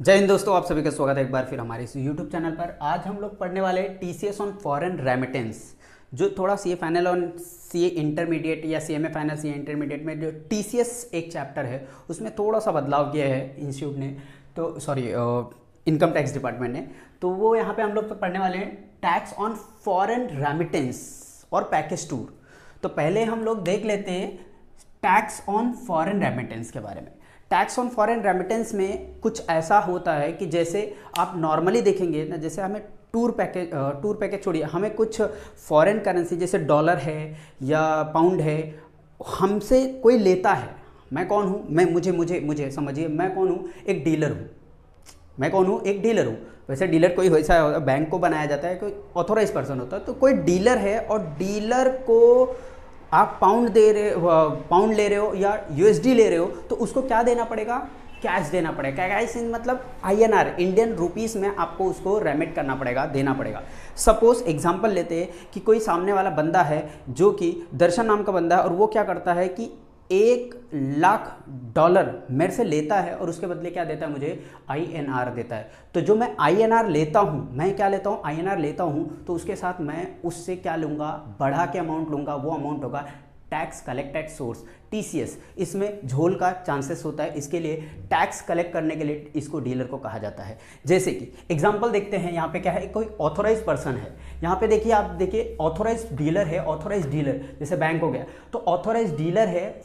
जय हिंद दोस्तों, आप सभी का स्वागत है एक बार फिर हमारे इस YouTube चैनल पर। आज हम लोग पढ़ने वाले हैं TCS ऑन फॉरेन रेमिटेंस, जो थोड़ा CA फाइनल और CA इंटरमीडिएट या CMA फाइनल CA इंटरमीडिएट में जो TCS एक चैप्टर है उसमें थोड़ा सा बदलाव किया है इंस्टीट्यूट ने, तो सॉरी इनकम टैक्स डिपार्टमेंट ने। तो वो यहाँ पे हम लोग पढ़ने वाले हैं टैक्स ऑन फॉरेन रेमिटेंस और पैकेज टूर। तो पहले हम लोग देख लेते हैं टैक्स ऑन फॉरेन रेमिटेंस के बारे में। टैक्स ऑन फॉरेन रेमिटेंस में कुछ ऐसा होता है कि जैसे आप नॉर्मली देखेंगे ना, जैसे हमें टूर पैकेज छोड़िए, हमें कुछ फॉरेन करेंसी जैसे डॉलर है या पाउंड है, हमसे कोई लेता है। मैं कौन हूँ? मैं मुझे मुझे मुझे समझिए, मैं कौन हूँ? एक डीलर हूँ। मैं कौन हूँ? एक डीलर हूँ। वैसे डीलर कोई वैसा बैंक को बनाया जाता है, कोई ऑथोराइज पर्सन होता है, तो कोई डीलर है और डीलर को आप पाउंड पाउंड ले रहे हो या USD ले रहे हो, तो उसको क्या देना पड़ेगा? कैश देना पड़ेगा। कैश मतलब INR, इंडियन रुपीस में आपको उसको रेमिट करना पड़ेगा, देना पड़ेगा। सपोज एग्जांपल लेते हैं कि कोई सामने वाला बंदा है जो कि दर्शन नाम का बंदा है, और वो क्या करता है कि $1,00,000 मेरे से लेता है और उसके बदले क्या देता है? मुझे INR देता है। तो जो मैं INR लेता हूँ, मैं क्या लेता हूँ? INR लेता हूँ, तो उसके साथ मैं उससे क्या लूँगा? बढ़ा के अमाउंट लूँगा। वो अमाउंट होगा टैक्स कलेक्टेड सोर्स, TCS। इसमें झोल का चांसेस होता है, इसके लिए टैक्स कलेक्ट करने के लिए इसको डीलर को कहा जाता है। जैसे कि एग्जांपल देखते हैं, यहाँ पे क्या है? कोई ऑथोराइज पर्सन है। यहाँ पे देखिए, आप देखिए ऑथोराइज डीलर है। ऑथोराइज डीलर जैसे बैंक हो गया, तो ऑथोराइज डीलर है,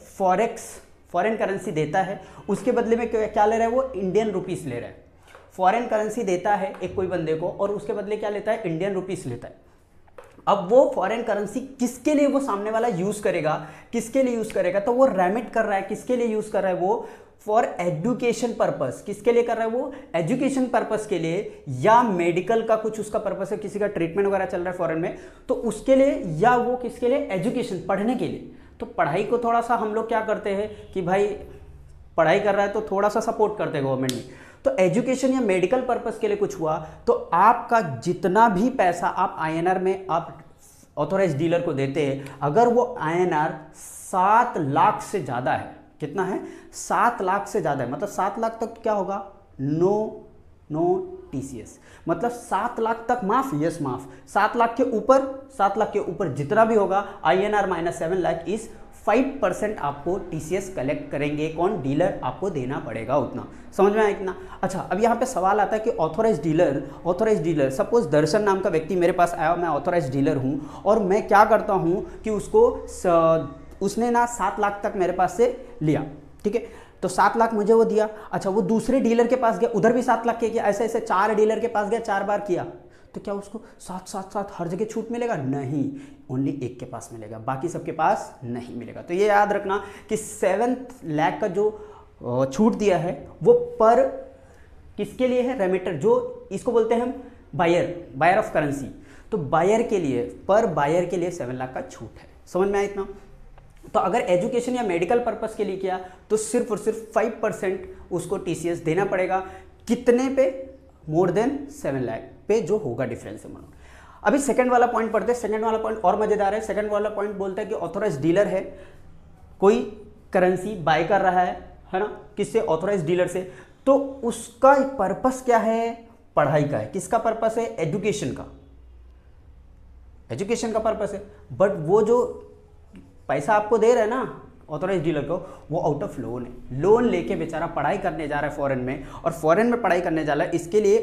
फॉरेन करेंसी देता है, उसके बदले में क्या ले रहा है? वो इंडियन रुपीस ले रहा है। फॉरेन करेंसी देता है एक कोई बंदे को और उसके बदले क्या लेता है? इंडियन रुपीस लेता है। अब वो फॉरेन करेंसी किसके लिए वो सामने वाला यूज करेगा? किसके लिए यूज करेगा? तो वो रेमिट कर रहा है। किसके लिए यूज कर रहा है? वो फॉर एजुकेशन पर्पस। किसके लिए कर रहा है? वो एजुकेशन पर्पस के लिए, या मेडिकल का कुछ उसका पर्पस है, किसी का ट्रीटमेंट वगैरह चल रहा है फॉरेन में, तो उसके लिए, या वो किसके लिए? एजुकेशन, पढ़ने के लिए। तो पढ़ाई को थोड़ा सा हम लोग क्या करते हैं कि भाई पढ़ाई कर रहा है तो थोड़ा सा सपोर्ट करते हैं गवर्नमेंट में। तो एजुकेशन या मेडिकल पर्पस के लिए कुछ हुआ, तो आपका जितना भी पैसा आप INR में आप ऑथोराइज डीलर को देते हैं, अगर वो INR 7 लाख से ज़्यादा है, कितना है? 7 लाख से ज़्यादा है, मतलब 7 लाख तक क्या होगा? No TCS। मतलब 7 लाख तक माफ, यस माफ। 7 लाख के ऊपर, 7 लाख के ऊपर जितना भी होगा INR माइनस 7 लाख इस 5% आपको TCS कलेक्ट करेंगे। कौन? डीलर। आपको देना पड़ेगा उतना। समझ में आया इतना? अच्छा, अब यहाँ पे सवाल आता है कि ऑथोराइज डीलर सपोज दर्शन नाम का व्यक्ति मेरे पास आया, मैं ऑथोराइज डीलर हूँ और मैं क्या करता हूँ कि उसने ना 7 लाख तक मेरे पास से लिया, ठीक है? तो 7 लाख मुझे वो दिया। अच्छा, वो दूसरे डीलर के पास गया, उधर भी 7 लाख के किया, ऐसे ऐसे 4 डीलर के पास गया, 4 बार किया, तो क्या उसको 7 हर जगह छूट मिलेगा? नहीं, ओनली एक के पास मिलेगा, बाकी सबके पास नहीं मिलेगा। तो ये याद रखना कि 7 लाख का जो छूट दिया है वो पर किसके लिए है? रेमिटर, जो इसको बोलते हैं हम बायर ऑफ करेंसी। तो बायर के लिए, पर बायर के लिए 7 लाख का छूट है। समझ में आया इतना? तो अगर एजुकेशन या मेडिकल पर्पस के लिए किया तो सिर्फ और सिर्फ 5% उसको TCS देना पड़ेगा। कितने पे? मोर देन 7 लाख पे जो होगा डिफरेंस अमाउंट। अभी सेकंड वाला पॉइंट पढ़ते हैं। सेकंड वाला पॉइंट और मजेदार है। सेकंड वाला पॉइंट बोलता है कि ऑथोराइज डीलर है, कोई करेंसी बाय कर रहा है ना, किससे? ऑथोराइज डीलर से। तो उसका पर्पस क्या है? पढ़ाई का है। किसका पर्पस है? एजुकेशन का। एजुकेशन का पर्पस है। बट वो जो पैसा आपको दे रहा है ना ऑथोराइज डीलर को, वो आउट ऑफ लोन है। लोन लेके बेचारा पढ़ाई करने जा रहा है फॉरेन में, और फॉरेन में पढ़ाई करने जा रहा है, इसके लिए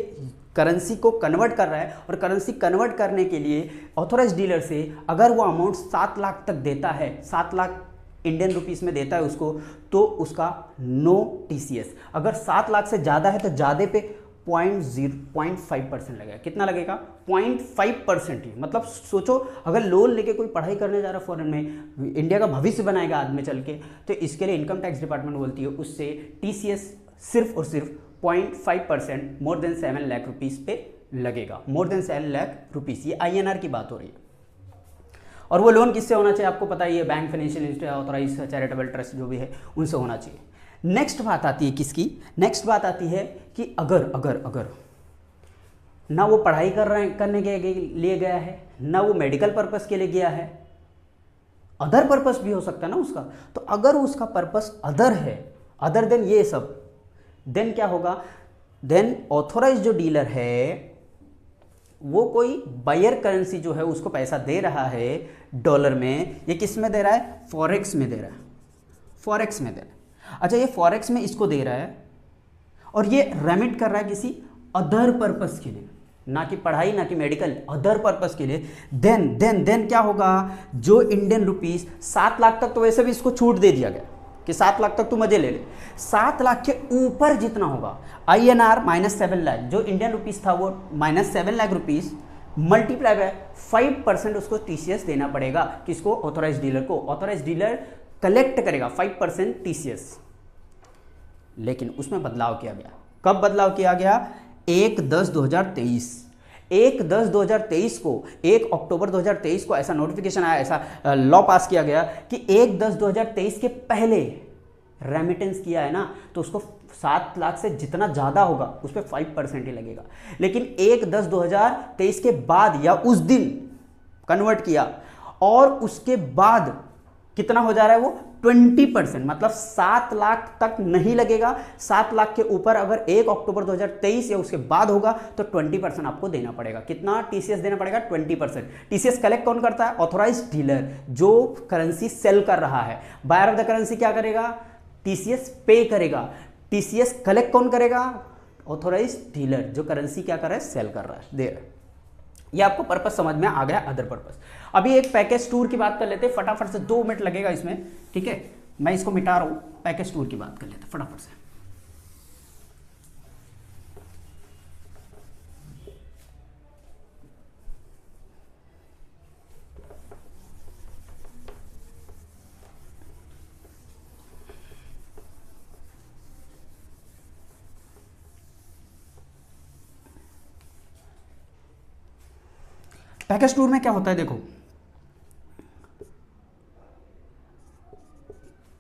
करेंसी को कन्वर्ट कर रहा है, और करेंसी कन्वर्ट करने के लिए ऑथोराइज डीलर से अगर वो अमाउंट 7 लाख तक देता है, 7 लाख इंडियन रुपीस में देता है उसको, तो उसका नो TCS। अगर 7 लाख से ज़्यादा है तो ज़्यादा पे 0.5% लगेगा। कितना लगेगा? 0.5% ही। मतलब सोचो, अगर लोन लेके कोई पढ़ाई करने जा रहा है फॉरेन में, इंडिया का भविष्य बनाएगा आदमी चल के, तो इसके लिए इनकम टैक्स डिपार्टमेंट बोलती है उससे TCS सिर्फ और सिर्फ 0.5% मोर देन 7 लाख रुपीज़ पे लगेगा। मोर देन 7 लाख रुपीज़, ये INR की बात हो रही है। और वो लोन किससे होना चाहिए? आपको पता ही है, bank, financial institute, authorise charitable trust जो भी है, उनसे होना चाहिए। नेक्स्ट बात आती है किसकी? नेक्स्ट बात आती है कि अगर ना वो पढ़ाई करने के लिए गया है, ना वो मेडिकल पर्पस के लिए गया है, अदर पर्पस भी हो सकता है ना उसका। तो अगर उसका पर्पस अदर है, अदर देन ये सब, देन क्या होगा? देन ऑथोराइज जो डीलर है वो कोई बायर करेंसी जो है उसको पैसा दे रहा है डॉलर में, ये किस में दे रहा है, फॉरेक्स में दे रहा है, फॉरेक्स में दे रहा है। अच्छा, ये फॉरेक्स में इसको दे रहा है और ये रेमिट कर रहा है किसी अदर पर्पस के लिए, ना कि पढ़ाई ना कि मेडिकल, अदर पर्पस के लिए। देन क्या होगा, जो इंडियन रुपीस 7 लाख तक तो वैसे भी इसको छूट दे दिया गया कि 7 लाख तक तू मजे ले ले, 7 लाख के ऊपर जितना होगा INR -7 लाख, जो इंडियन रुपीस था वो -7 लाख रुपीस मल्टीप्लाई बाय 5% उसको TCS देना पड़ेगा। किसको, ऑथोराइज डीलर को। ऑथोराइज डीलर कलेक्ट करेगा 5% TCS। लेकिन उसमें बदलाव किया गया। कब बदलाव किया गया, 1/10/2023। 1/10/2023 को, 1 अक्टूबर 2023 को ऐसा नोटिफिकेशन आया, ऐसा लॉ पास किया गया कि 1/10/2023 के पहले रेमिटेंस किया है ना, तो उसको 7 लाख से जितना ज़्यादा होगा उस पर 5% ही लगेगा। लेकिन 1/10/2023 के बाद या उस दिन कन्वर्ट किया और उसके बाद कितना हो जा रहा है वो 20%, मतलब 7 लाख तक नहीं लगेगा। 7 लाख के ऊपर अगर 1 अक्टूबर 2023 या उसके बाद होगा तो 20% आपको देना पड़ेगा। कितना TCS देना पड़ेगा, 20%। TCS कलेक्ट कौन करता है, ऑथोराइज डीलर, जो करेंसी सेल कर रहा है। बायर ऑफ द करेंसी क्या करेगा, TCS पे करेगा। TCS कलेक्ट कौन करेगा, ऑथोराइज डीलर, जो करेंसी क्या कर रहा है, सेल कर रहा है, दे रहा है। ये आपको पर्पस समझ में आ गया, अदर पर्पस। अभी एक पैकेज टूर की बात कर लेते हैं, फटाफट से 2 मिनट लगेगा इसमें, ठीक है। मैं इसको मिटा रहा हूं, पैकेज टूर की बात कर लेते हैं फटाफट से। पैकेज टूर में क्या होता है, देखो,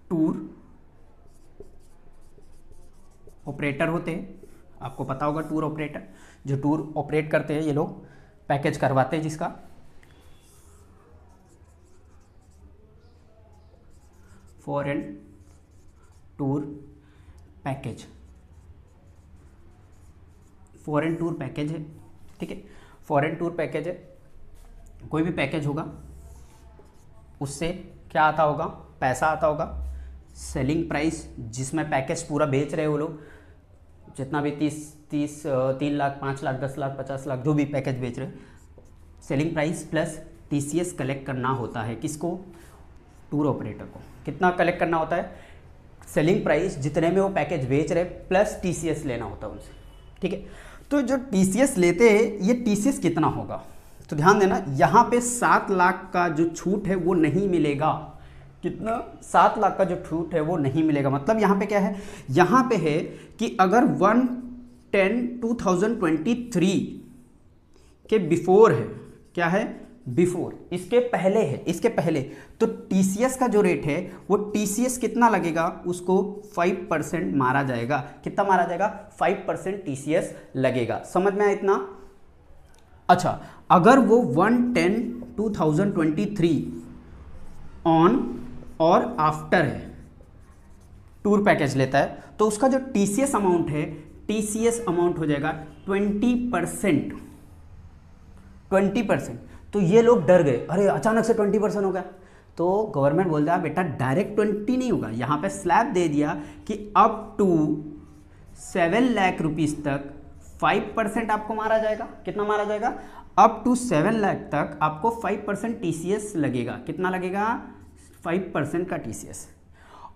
टूर ऑपरेटर होते हैं, आपको पता होगा टूर ऑपरेटर, जो टूर ऑपरेट करते हैं ये लोग, पैकेज करवाते हैं जिसका। Foreign tour package, foreign tour package है, ठीक है। फॉरेन टूर पैकेज है, कोई भी पैकेज होगा उससे क्या आता होगा, पैसा आता होगा। सेलिंग प्राइस, जिसमें पैकेज पूरा बेच रहे हैं वो लोग, जितना भी 3 लाख 5 लाख 10 लाख 50 लाख जो भी पैकेज बेच रहे हैं, selling price plus TCS collect करना होता है। किसको, टूर ऑपरेटर को। कितना कलेक्ट करना होता है, सेलिंग प्राइस जितने में वो पैकेज बेच रहे प्लस TCS लेना होता है उनसे, ठीक है। तो जो TCS लेते हैं, ये TCS कितना होगा, तो ध्यान देना, यहाँ पे 7 लाख का जो छूट है वो नहीं मिलेगा। कितना, 7 लाख का जो छूट है वो नहीं मिलेगा। मतलब यहाँ पे क्या है, यहाँ पे है कि अगर 1/10/2023 के बिफोर है, क्या है, बिफोर, इसके पहले है, इसके पहले, तो TCS का जो रेट है वो TCS कितना लगेगा, उसको 5% मारा जाएगा। कितना मारा जाएगा, 5% TCS लगेगा। समझ में आया इतना। अच्छा, अगर वो 1/10/2023 ऑन और आफ्टर है, टूर पैकेज लेता है, तो उसका जो TCS अमाउंट है, TCS अमाउंट हो जाएगा 20%। 20%। तो ये लोग डर गए, अरे अचानक से 20% हो गया। तो गवर्नमेंट बोल दिया बेटा डायरेक्ट 20 नहीं होगा, यहाँ पे स्लैब दे दिया कि अप टू 7 लाख रुपीस तक 5% आपको मारा जाएगा। कितना मारा जाएगा, अप टू 7 लाख तक आपको 5% TCS लगेगा। कितना लगेगा, 5% का TCS।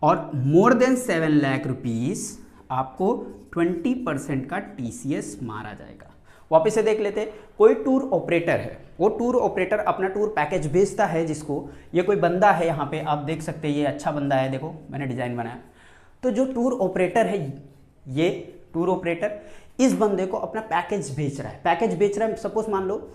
और मोर देन 7 लाख रुपीस आपको 20% का TCS मारा जाएगा। वापस से देख लेते, कोई टूर ऑपरेटर है, वो टूर ऑपरेटर अपना टूर पैकेज बेचता है जिसको, ये कोई बंदा है, यहाँ पे आप देख सकते हैं, ये अच्छा बंदा है, देखो मैंने डिजाइन बनाया। तो जो टूर ऑपरेटर है, ये टूर ऑपरेटर इस बंदे को अपना पैकेज बेच रहा है। पैकेज बेच रहा है, सपोज मान लो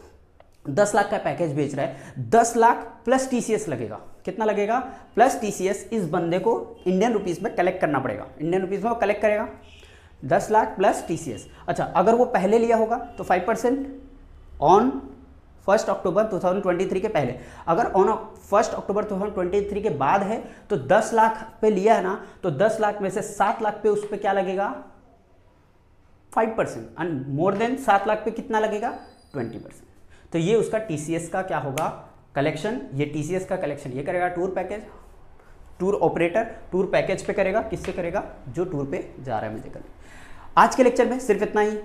10 लाख का पैकेज बेच रहा है, 10 लाख प्लस TCS लगेगा। कितना लगेगा, प्लस TCS इस बंदे को इंडियन रुपीस में कलेक्ट करना पड़ेगा। इंडियन रुपीस में वो कलेक्ट करेगा 10 लाख प्लस TCS। अच्छा, अगर वो पहले लिया होगा तो 5% ऑन 1 अक्टूबर 2023 के पहले। अगर ऑन 1 अक्टूबर 2023 के बाद है तो 10 लाख पे लिया है ना, तो 10 लाख में से 7 लाख पे उस पर क्या लगेगा, 5% एंड मोर देन 7 लाख पे कितना लगेगा 20%। तो ये उसका टीसीएस का क्या होगा कलेक्शन, ये टीसीएस का कलेक्शन ये करेगा tour package, tour operator tour package पे करेगा, किससे करेगा जो टूर पे जा रहा है मुझे करना। आज के लेक्चर में सिर्फ इतना ही।